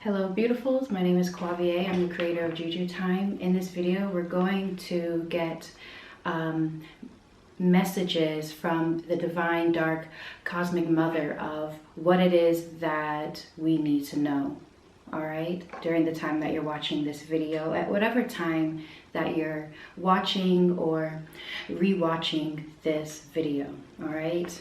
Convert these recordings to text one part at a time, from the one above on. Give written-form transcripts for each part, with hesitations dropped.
Hello beautifuls, my name is Quavia. I'm the creator of JuJu Thyme. In this video we're going to get messages from the divine dark cosmic mother of what it is that we need to know. Alright, during the time that you're watching this video, at whatever time that you're watching or rewatching this video. Alright,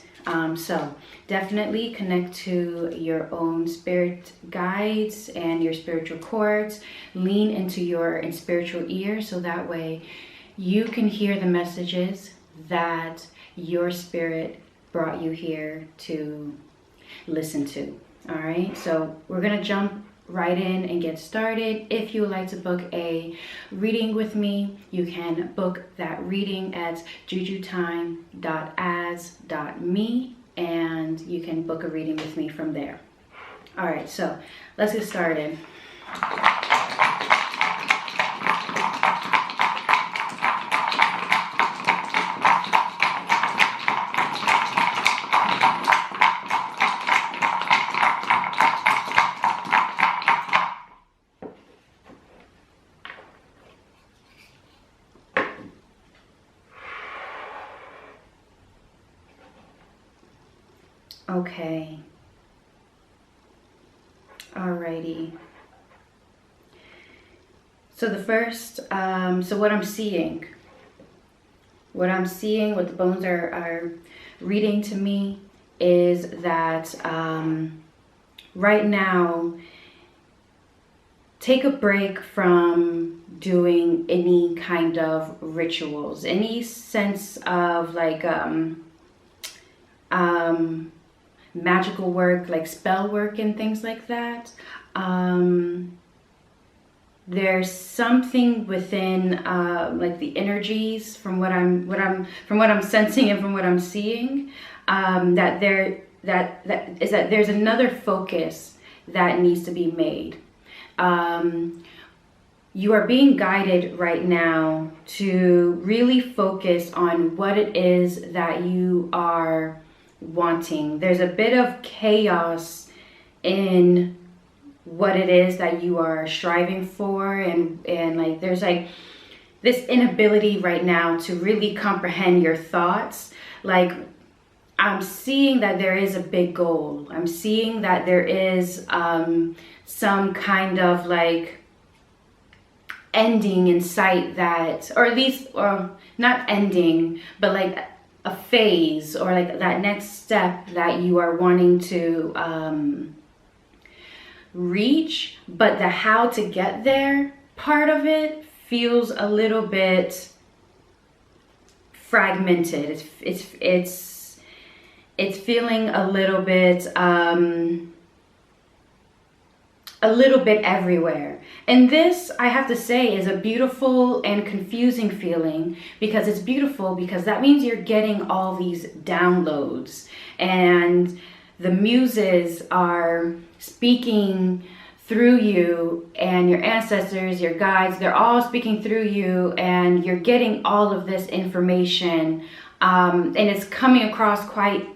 so definitely connect to your own spirit guides and your spiritual cords. Lean into your spiritual ear so that way you can hear the messages that your spirit brought you here to listen to. Alright, so we're gonna jump right in and get started. If you would like to book a reading with me, you can book that reading at jujuthyme.as.me and you can book a reading with me from there. All right, so let's get started. Okay. Alrighty. So the first, so what I'm seeing, what the bones are reading to me is that right now, take a break from doing any kind of rituals, any sense of like magical work, like spell work and things like that. There's something within like the energies from what I'm sensing and from what I'm seeing, that there's another focus that needs to be made. You are being guided right now to really focus on what it is that you are wanting. There's a bit of chaos in what it is that you are striving for, and like there's like this inability right now to really comprehend your thoughts. Like I'm seeing that there is a big goal. I'm seeing that there is some kind of like ending in sight, that, or at least, or not ending, but like a phase, or like that next step that you are wanting to reach, but the how to get there part of it feels a little bit fragmented. It's feeling a little bit everywhere. And this, I have to say, is a beautiful and confusing feeling, because it's beautiful because that means you're getting all these downloads and the muses are speaking through you, and your ancestors, your guides, they're all speaking through you, and you're getting all of this information, and it's coming across quite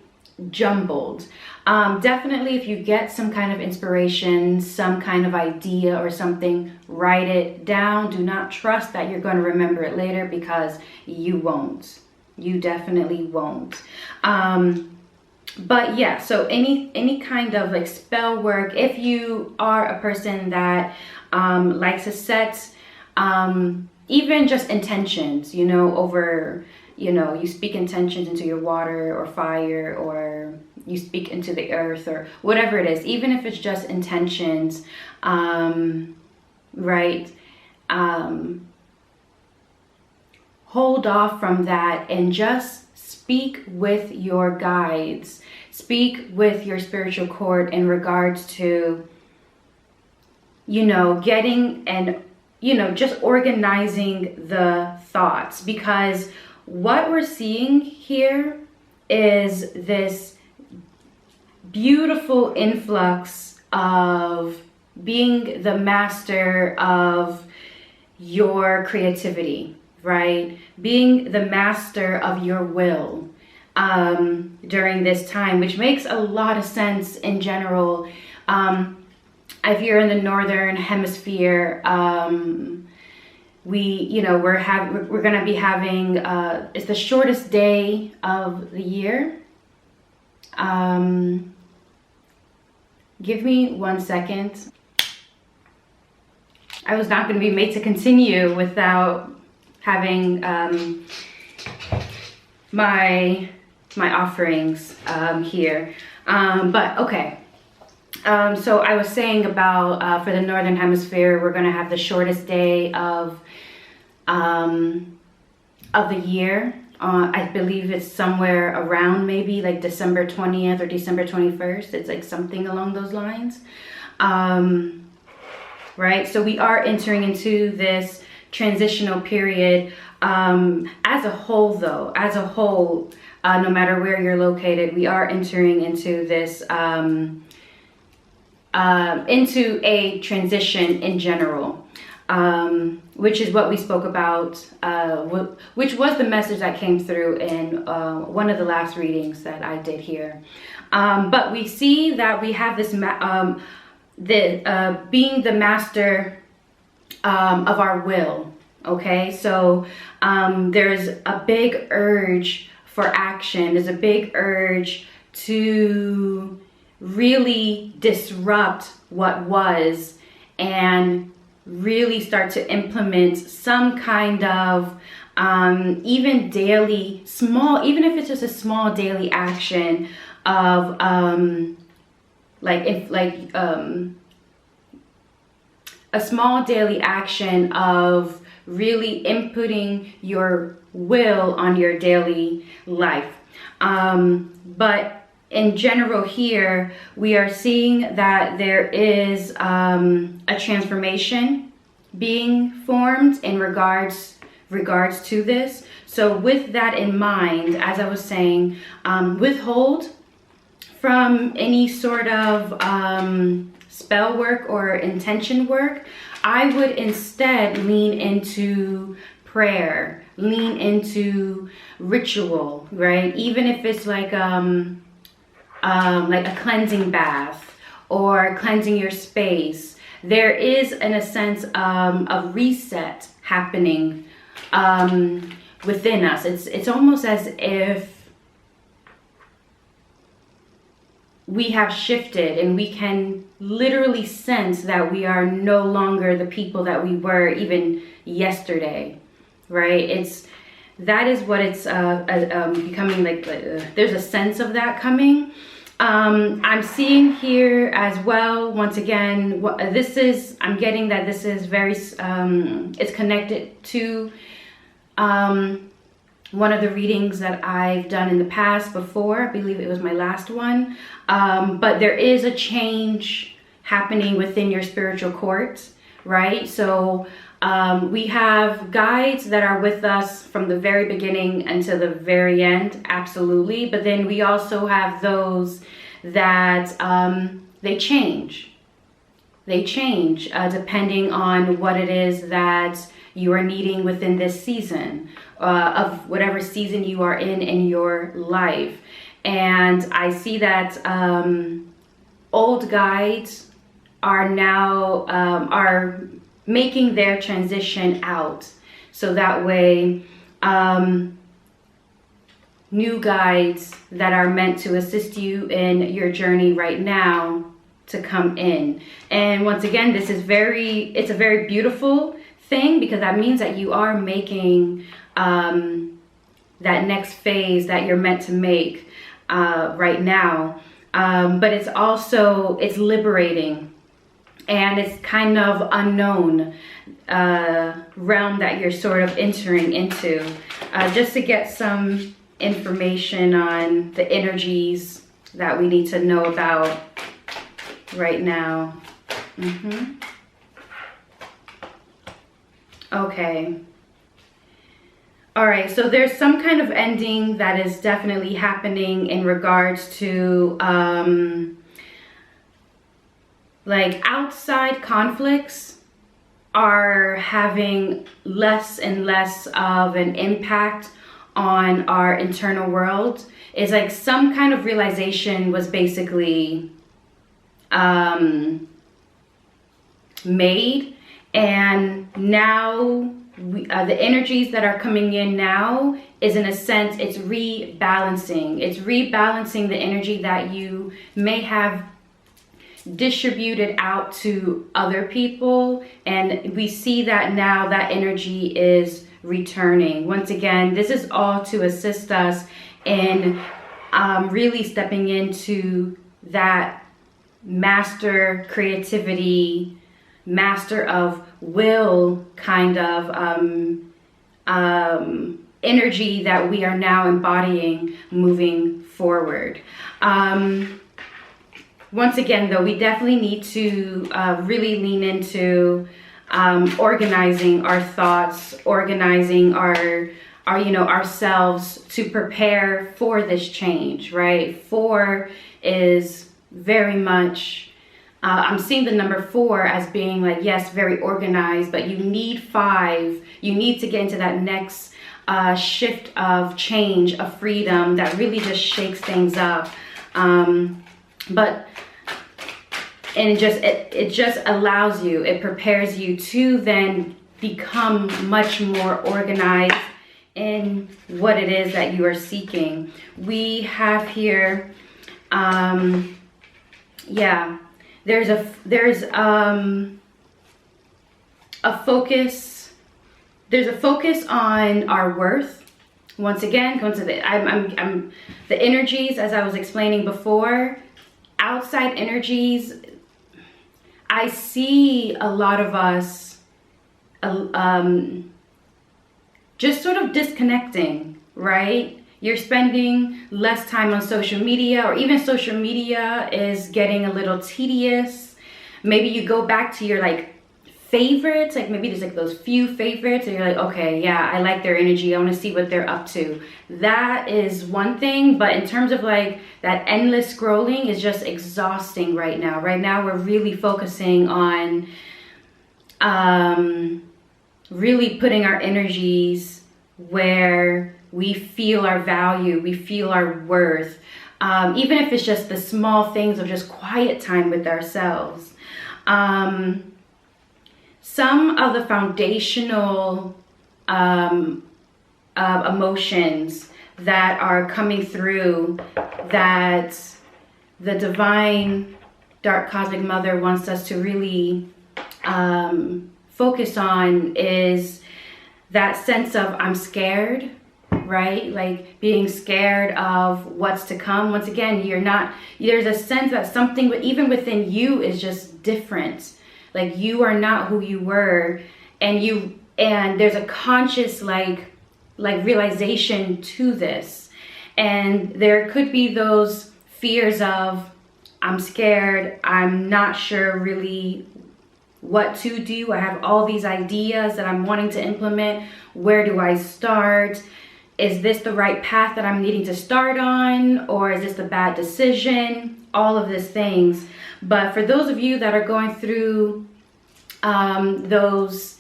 jumbled. Definitely if you get some kind of inspiration, some kind of idea or something, write it down. Do not trust that you're going to remember it later, because you won't. You definitely won't. But yeah, so any kind of like spell work, if you are a person that likes to set even just intentions, you know, over, you know, you speak intentions into your water or fire, or you speak into the earth, or whatever it is, even if it's just intentions, right? Hold off from that and just speak with your guides, speak with your spiritual cord in regards to, you know, getting and, you know, just organizing the thoughts, because what we're seeing here is this beautiful influx of being the master of your creativity, right? Being the master of your will during this time, which makes a lot of sense in general. if you're in the northern hemisphere, we're gonna be having it's the shortest day of the year. Give me 1 second. I was not going to be made to continue without having my offerings here. But okay. So I was saying about for the northern hemisphere, we're going to have the shortest day of the year. I believe it's somewhere around maybe like December 20th or December 21st. It's like something along those lines. Right? So we are entering into this transitional period. As a whole though, no matter where you're located, we are entering into this, into a transition in general. Which is what we spoke about, which was the message that came through in one of the last readings that I did here. But we see that we have this, being the master of our will, okay? So there's a big urge for action. There's a big urge to really disrupt what was and really start to implement some kind of even daily small, even if it's just a small daily action of a small daily action of really inputting your will on your daily life. But in general here, we are seeing that there is a transformation being formed in regards to this. So with that in mind, as I was saying, withhold from any sort of spell work or intention work. I would instead lean into prayer, lean into ritual, right? Even if it's like a cleansing bath or cleansing your space, there is in a sense of reset happening within us. It's almost as if we have shifted and we can literally sense that we are no longer the people that we were even yesterday, right? That is what it's becoming like. There's a sense of that coming. I'm seeing here as well, once again, I'm getting that this is very, it's connected to one of the readings that I've done in the past before. I believe it was my last one. But there is a change happening within your spiritual court, right? So we have guides that are with us from the very beginning until the very end, absolutely. But then we also have those that they change. They change depending on what it is that you are needing within this season, of whatever season you are in your life. And I see that old guides are now are making their transition out, so that way new guides that are meant to assist you in your journey right now to come in. And once again, it's a very beautiful thing, because that means that you are making that next phase that you're meant to make right now. But it's liberating, and it's kind of unknown realm that you're sort of entering into. Just to get some information on the energies that we need to know about right now. Okay. All right, so there's some kind of ending that is definitely happening in regards to like outside conflicts are having less and less of an impact on our internal world. It's like some kind of realization was basically made. And now the energies that are coming in now is, in a sense, it's rebalancing. It's rebalancing the energy that you may have distributed out to other people. And we see that now that energy is returning. Once again, this is all to assist us in really stepping into that master creativity, master of will kind of energy that we are now embodying moving forward. Once again, though, we definitely need to really lean into organizing our thoughts, organizing our ourselves to prepare for this change, right? 4 is very much, I'm seeing the number 4 as being like, yes, very organized, but you need 5. You need to get into that next shift of change, of freedom that really just shakes things up. It just allows you, it prepares you to then become much more organized in what it is that you are seeking. We have here, yeah, there's a focus. There's a focus on our worth. Once again, going to the energies, as I was explaining before, outside energies. I see a lot of us just sort of disconnecting, right? You're spending less time on social media, or even social media is getting a little tedious. Maybe you go back to your like favorites, like maybe there's like those few favorites and you're like, okay, yeah, I like their energy, I want to see what they're up to. That is one thing, but in terms of like that endless scrolling is just exhausting right now. Right now we're really focusing on really putting our energies where we feel our value, we feel our worth, even if it's just the small things of just quiet time with ourselves. Some of the foundational emotions that are coming through that the divine dark cosmic mother wants us to really focus on is that sense of I'm scared, right? Like being scared of what's to come. Once again, there's a sense that something even within you is just different. Like you are not who you were, and there's a conscious like realization to this. And there could be those fears of I'm scared, I'm not sure really what to do. I have all these ideas that I'm wanting to implement. Where do I start? Is this the right path that I'm needing to start on? Or is this the bad decision? All of these things. But for those of you that are going through those,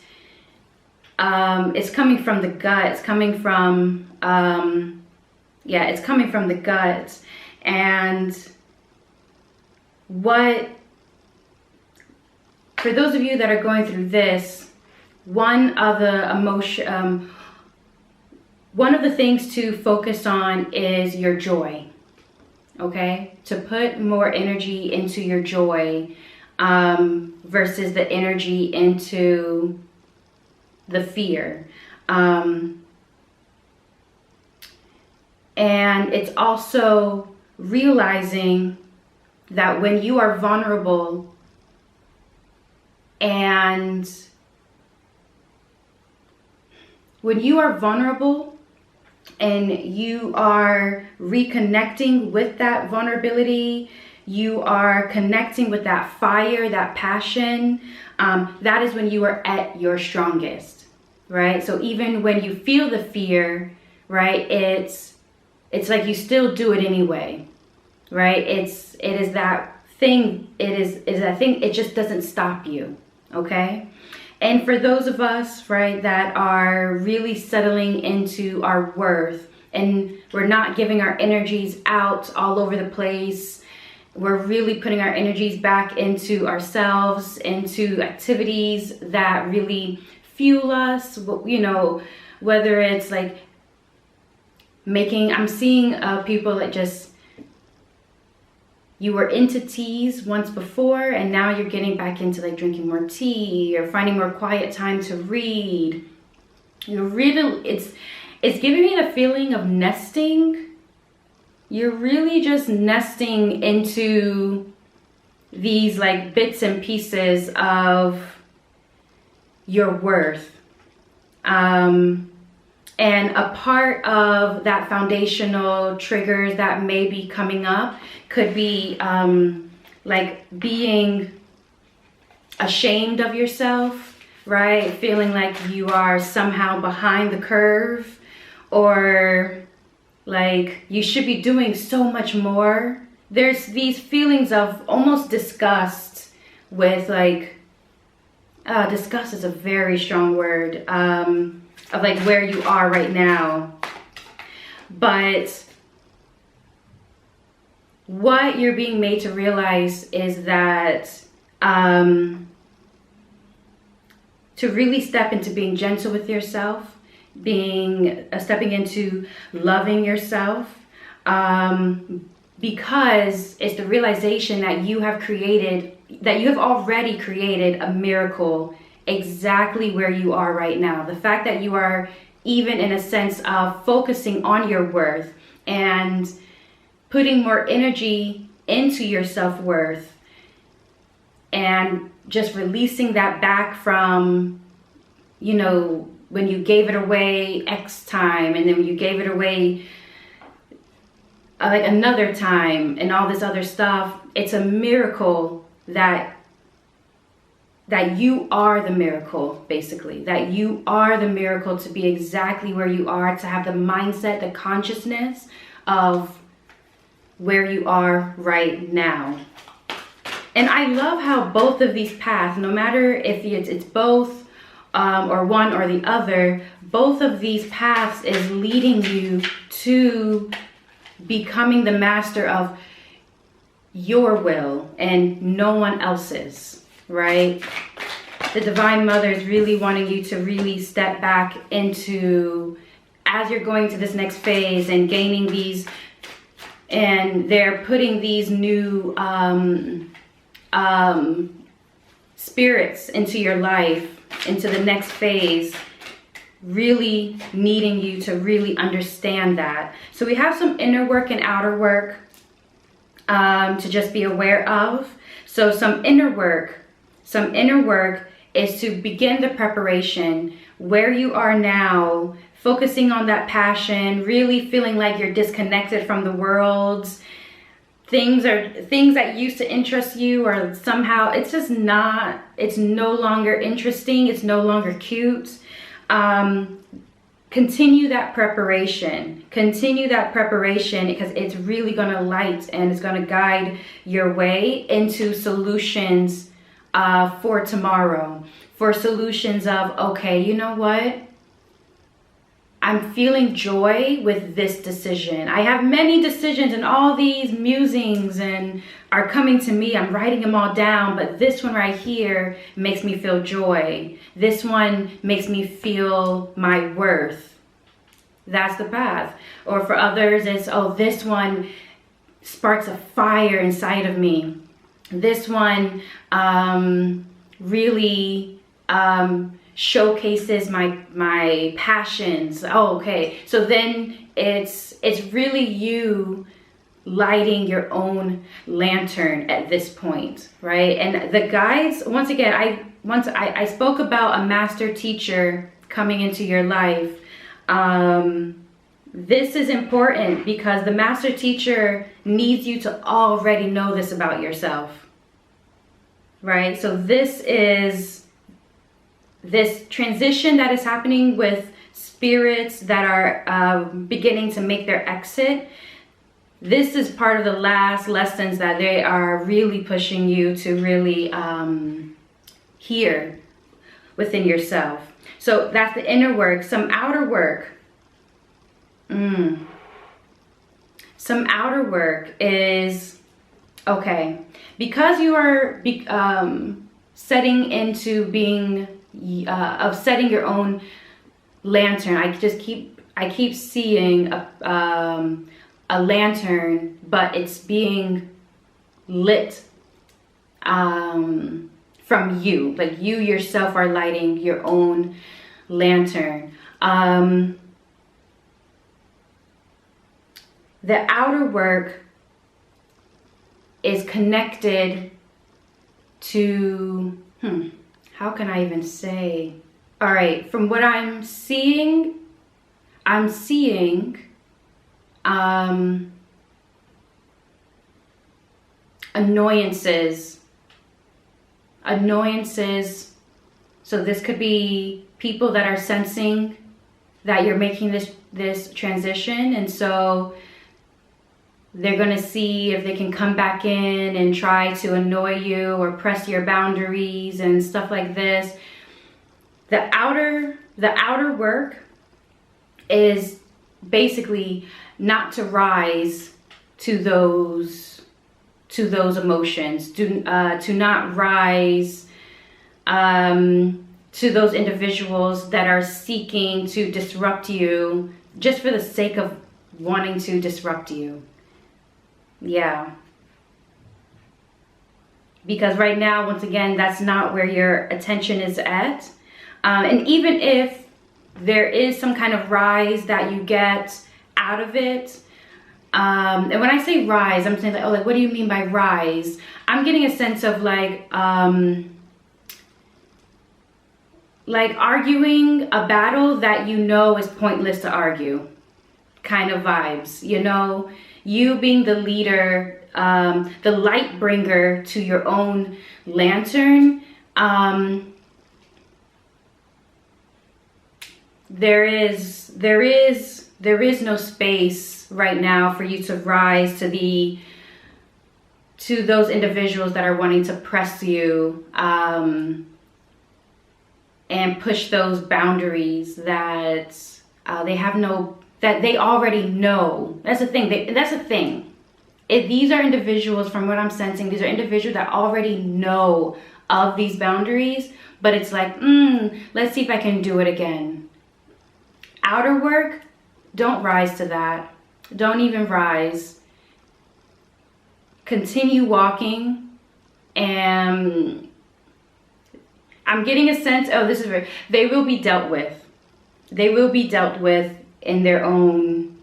it's coming from the gut. It's coming from, it's coming from the gut. And for those of you that are going through this, one of the things to focus on is your joy. Okay, to put more energy into your joy versus the energy into the fear. And it's also realizing that when you are vulnerable and you are reconnecting with that vulnerability, you are connecting with that fire, that passion, that is when you are at your strongest, right? So even when you feel the fear, right, it's like you still do it anyway, right? It is that thing, it just doesn't stop you, okay? And for those of us, right, that are really settling into our worth and we're not giving our energies out all over the place, we're really putting our energies back into ourselves, into activities that really fuel us, you know, whether it's like making, I'm seeing people that just, you were into teas once before and now you're getting back into like drinking more tea or finding more quiet time to read. You're really, it's giving me the feeling of nesting. You're really just nesting into these like bits and pieces of your worth. And a part of that foundational triggers that may be coming up could be like being ashamed of yourself, right? Feeling like you are somehow behind the curve, or like you should be doing so much more. There's these feelings of almost disgust with like, disgust is a very strong word, of like where you are right now. But what you're being made to realize is that to really step into being gentle with yourself, stepping into loving yourself, because it's the realization that you have already created a miracle exactly where you are right now. The fact that you are even in a sense of focusing on your worth and putting more energy into your self-worth and just releasing that back from, you know, when you gave it away X time and then you gave it away like another time and all this other stuff. It's a miracle that you are the miracle, basically. That you are the miracle to be exactly where you are, to have the mindset, the consciousness of where you are right now. And I love how both of these paths, no matter if it's both or one or the other, both of these paths is leading you to becoming the master of your will and no one else's, right? The Divine Mother is really wanting you to really step back into, as you're going to this next phase and gaining these, and they're putting these new spirits into your life, into the next phase, really needing you to really understand that. So we have some inner work and outer work to just be aware of. So some inner work is to begin the preparation where you are now, focusing on that passion, really feeling like you're disconnected from the world. Things that used to interest you, or somehow it's just not, it's no longer interesting, it's no longer cute. Continue that preparation because it's really going to light and it's going to guide your way into solutions for tomorrow, for solutions of, okay, you know what? I'm feeling joy with this decision. I have many decisions and all these musings and are coming to me. I'm writing them all down, but this one right here makes me feel joy. This one makes me feel my worth. That's the path. Or for others, it's, oh, this one sparks a fire inside of me. This one really showcases my passions. Oh, okay. So then it's really you lighting your own lantern at this point, right? And the guides, once again, I spoke about a master teacher coming into your life. This is important because the master teacher needs you to already know this about yourself, right? So this transition that is happening with spirits that are beginning to make their exit. This is part of the last lessons that they are really pushing you to really hear within yourself. So that's the inner work. Some outer work. Some outer work is Okay, because you are setting into being setting your own lantern. I keep seeing a lantern, but it's being lit from you, like you yourself are lighting your own lantern. The outer work is connected to, how can I even say? All right, from what I'm seeing annoyances. So this could be people that are sensing that you're making this transition, and so they're going to see if they can come back in and try to annoy you or press your boundaries and stuff like this. The outer work is basically not to rise to those emotions, to not rise to those individuals that are seeking to disrupt you just for the sake of wanting to disrupt you. Yeah. Because right now, once again, that's not where your attention is at. And even if there is some kind of rise that you get out of it, and when I say rise, I'm saying like, oh, like, what do you mean by rise? I'm getting a sense of like arguing a battle that you know is pointless to argue, kind of vibes, you know? You being the leader, the light bringer to your own lantern. There is no space right now for you to rise to those individuals that are wanting to press you and push those boundaries that that they already know. That's the thing. These are individuals, from what I'm sensing, these are individuals that already know of these boundaries, but it's like, let's see if I can do it again. Outer work, don't rise to that. Don't even rise. Continue walking. And I'm getting a sense, they will be dealt with. They will be dealt with in their own,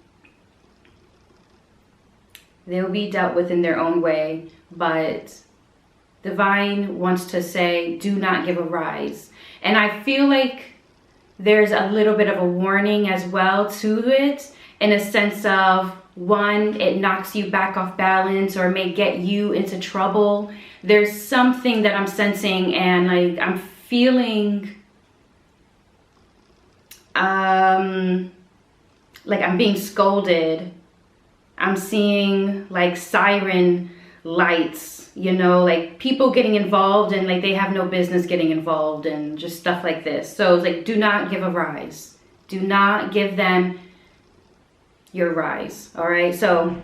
they'll be dealt with in their own way, but Divine wants to say, do not give a rise. And I feel like there's a little bit of a warning as well to it, in a sense of, one, it knocks you back off balance or may get you into trouble. There's something that I'm sensing, and like I'm feeling like I'm being scolded. I'm seeing like siren lights, you know, like people getting involved and like they have no business getting involved and just stuff like this. So it's like, do not give a rise. Do not give them your rise. All right. So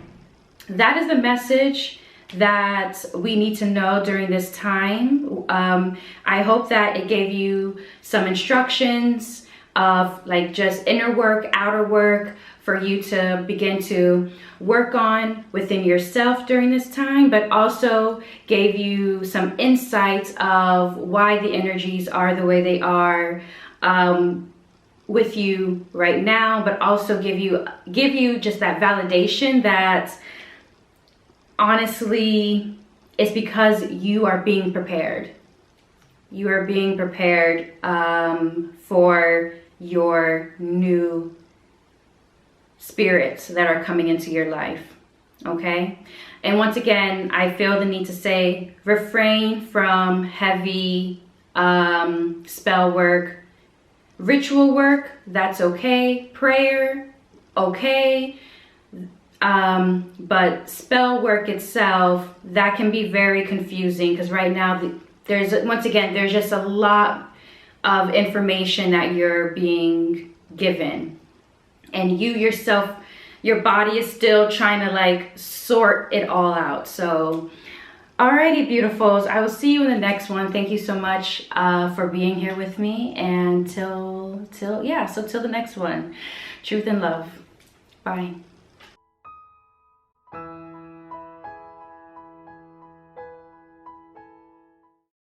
that is the message that we need to know during this time. I hope that it gave you some instructions of like just inner work, outer work for you to begin to work on within yourself during this time, but also gave you some insights of why the energies are the way they are with you right now, but also give you just that validation that honestly it's because you are being prepared. You are being prepared for your new spirits that are coming into your life. Okay? And once again, I feel the need to say, refrain from heavy spell work. Ritual work, that's okay. Prayer, okay. But spell work itself, that can be very confusing, because right now there's just a lot of information that you're being given, and you yourself your body is still trying to like sort it all out. So alrighty, beautifuls, I will see you in the next one. Thank you so much for being here with me, and till the next one. Truth and love. Bye.